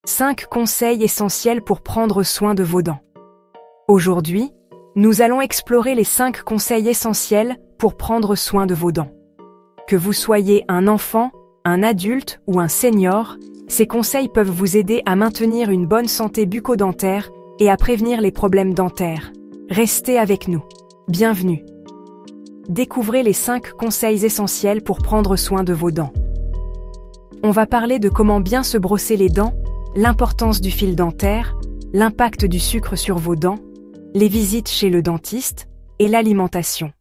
5 conseils essentiels pour prendre soin de vos dents. Aujourd'hui, nous allons explorer les 5 conseils essentiels pour prendre soin de vos dents. Que vous soyez un enfant, un adulte ou un senior, ces conseils peuvent vous aider à maintenir une bonne santé bucco-dentaire et à prévenir les problèmes dentaires. Restez avec nous. Bienvenue. Découvrez les 5 conseils essentiels pour prendre soin de vos dents. On va parler de comment bien se brosser les dents, l'importance du fil dentaire, l'impact du sucre sur vos dents, les visites chez le dentiste et l'alimentation.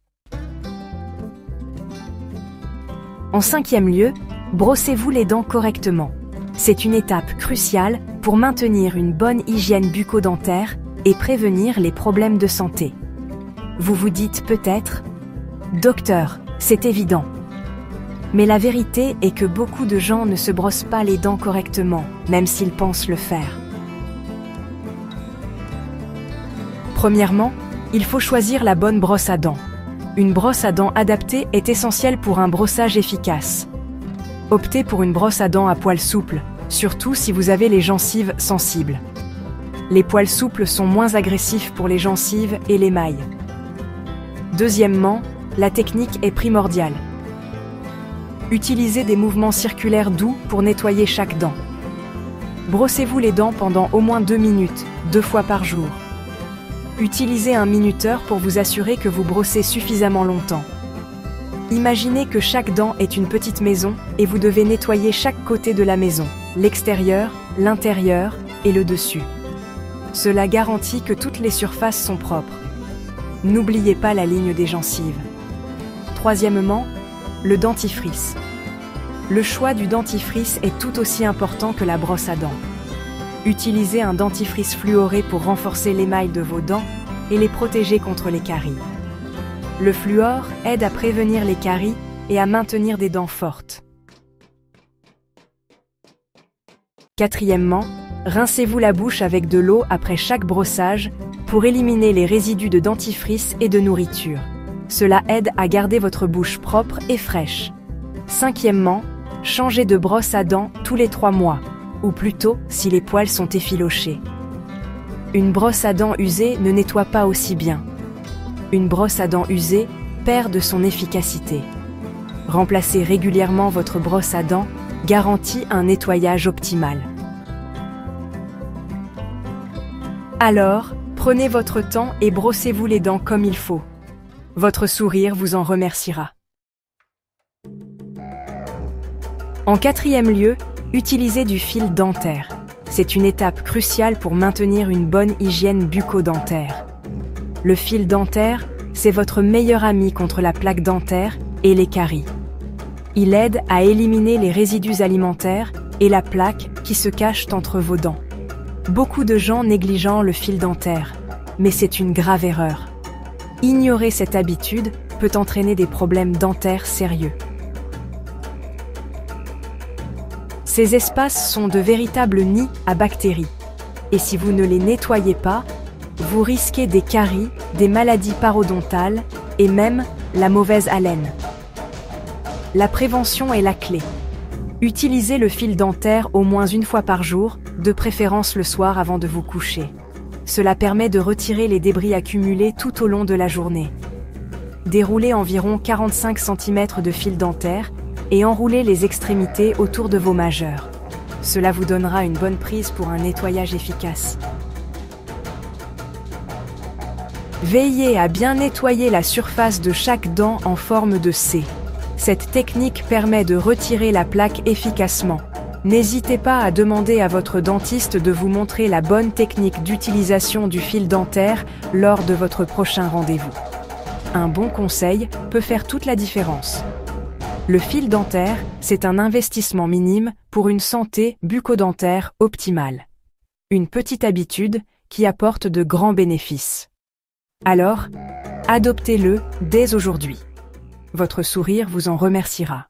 En 5e lieu, brossez-vous les dents correctement. C'est une étape cruciale pour maintenir une bonne hygiène bucco-dentaire et prévenir les problèmes de santé. Vous vous dites peut-être « Docteur, c'est évident ». Mais la vérité est que beaucoup de gens ne se brossent pas les dents correctement, même s'ils pensent le faire. Premièrement, il faut choisir la bonne brosse à dents. Une brosse à dents adaptée est essentielle pour un brossage efficace. Optez pour une brosse à dents à poils souples, surtout si vous avez les gencives sensibles. Les poils souples sont moins agressifs pour les gencives et l'émail. Deuxièmement, la technique est primordiale. Utilisez des mouvements circulaires doux pour nettoyer chaque dent. Brossez-vous les dents pendant au moins 2 minutes, 2 fois par jour. Utilisez un minuteur pour vous assurer que vous brossez suffisamment longtemps. Imaginez que chaque dent est une petite maison et vous devez nettoyer chaque côté de la maison, l'extérieur, l'intérieur et le dessus. Cela garantit que toutes les surfaces sont propres. N'oubliez pas la ligne des gencives. Troisièmement, le dentifrice. Le choix du dentifrice est tout aussi important que la brosse à dents. Utilisez un dentifrice fluoré pour renforcer l'émail de vos dents et les protéger contre les caries. Le fluor aide à prévenir les caries et à maintenir des dents fortes. Quatrièmement, rincez-vous la bouche avec de l'eau après chaque brossage pour éliminer les résidus de dentifrice et de nourriture. Cela aide à garder votre bouche propre et fraîche. Cinquièmement, changez de brosse à dents tous les 3 mois, ou plutôt si les poils sont effilochés. Une brosse à dents usée ne nettoie pas aussi bien. Une brosse à dents usée perd de son efficacité. Remplacez régulièrement votre brosse à dents garantit un nettoyage optimal. Alors, prenez votre temps et brossez-vous les dents comme il faut. Votre sourire vous en remerciera. En 4e lieu, utilisez du fil dentaire. C'est une étape cruciale pour maintenir une bonne hygiène bucco-dentaire. Le fil dentaire, c'est votre meilleur ami contre la plaque dentaire et les caries. Il aide à éliminer les résidus alimentaires et la plaque qui se cachent entre vos dents. Beaucoup de gens négligent le fil dentaire, mais c'est une grave erreur. Ignorer cette habitude peut entraîner des problèmes dentaires sérieux. Ces espaces sont de véritables nids à bactéries. Et si vous ne les nettoyez pas, vous risquez des caries, des maladies parodontales et même la mauvaise haleine. La prévention est la clé. Utilisez le fil dentaire au moins 1 fois par jour, de préférence le soir avant de vous coucher. Cela permet de retirer les débris accumulés tout au long de la journée. Déroulez environ 45 cm de fil dentaire et enroulez les extrémités autour de vos majeurs. Cela vous donnera une bonne prise pour un nettoyage efficace. Veillez à bien nettoyer la surface de chaque dent en forme de C. Cette technique permet de retirer la plaque efficacement. N'hésitez pas à demander à votre dentiste de vous montrer la bonne technique d'utilisation du fil dentaire lors de votre prochain rendez-vous. Un bon conseil peut faire toute la différence. Le fil dentaire, c'est un investissement minime pour une santé bucco-dentaire optimale. Une petite habitude qui apporte de grands bénéfices. Alors, adoptez-le dès aujourd'hui. Votre sourire vous en remerciera.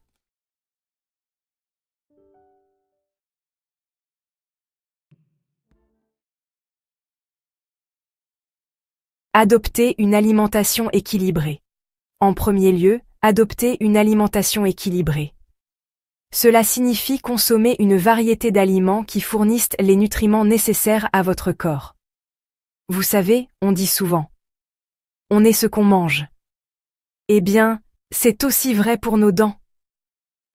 Adoptez une alimentation équilibrée. En premier lieu, adoptez une alimentation équilibrée. Cela signifie consommer une variété d'aliments qui fournissent les nutriments nécessaires à votre corps. Vous savez, on dit souvent « on est ce qu'on mange ». Eh bien, c'est aussi vrai pour nos dents.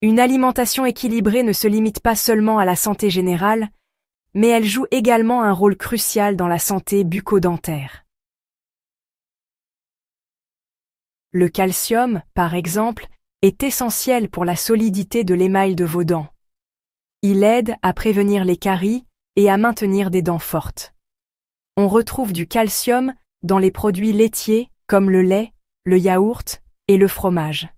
Une alimentation équilibrée ne se limite pas seulement à la santé générale, mais elle joue également un rôle crucial dans la santé bucco-dentaire. Le calcium, par exemple, est essentiel pour la solidité de l'émail de vos dents. Il aide à prévenir les caries et à maintenir des dents fortes. On retrouve du calcium dans les produits laitiers comme le lait, le yaourt et le fromage.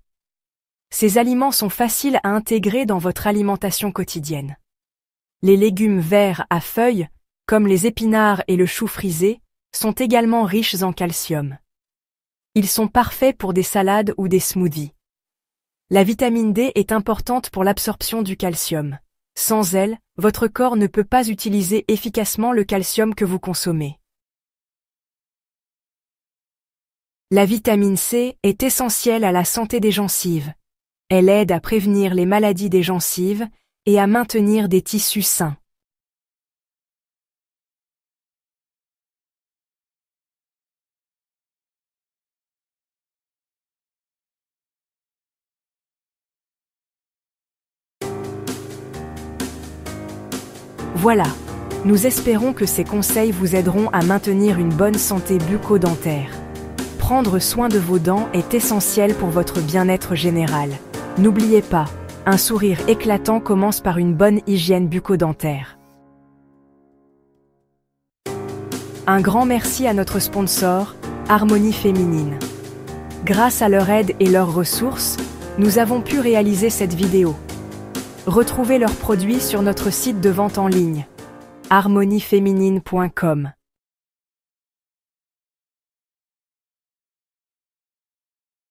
Ces aliments sont faciles à intégrer dans votre alimentation quotidienne. Les légumes verts à feuilles, comme les épinards et le chou frisé, sont également riches en calcium. Ils sont parfaits pour des salades ou des smoothies. La vitamine D est importante pour l'absorption du calcium. Sans elle, votre corps ne peut pas utiliser efficacement le calcium que vous consommez. La vitamine C est essentielle à la santé des gencives. Elle aide à prévenir les maladies des gencives et à maintenir des tissus sains. Voilà, nous espérons que ces conseils vous aideront à maintenir une bonne santé bucco-dentaire. Prendre soin de vos dents est essentiel pour votre bien-être général. N'oubliez pas, un sourire éclatant commence par une bonne hygiène bucco-dentaire. Un grand merci à notre sponsor, Harmonie Féminine. Grâce à leur aide et leurs ressources, nous avons pu réaliser cette vidéo. Retrouvez leurs produits sur notre site de vente en ligne, harmonieféminine.com.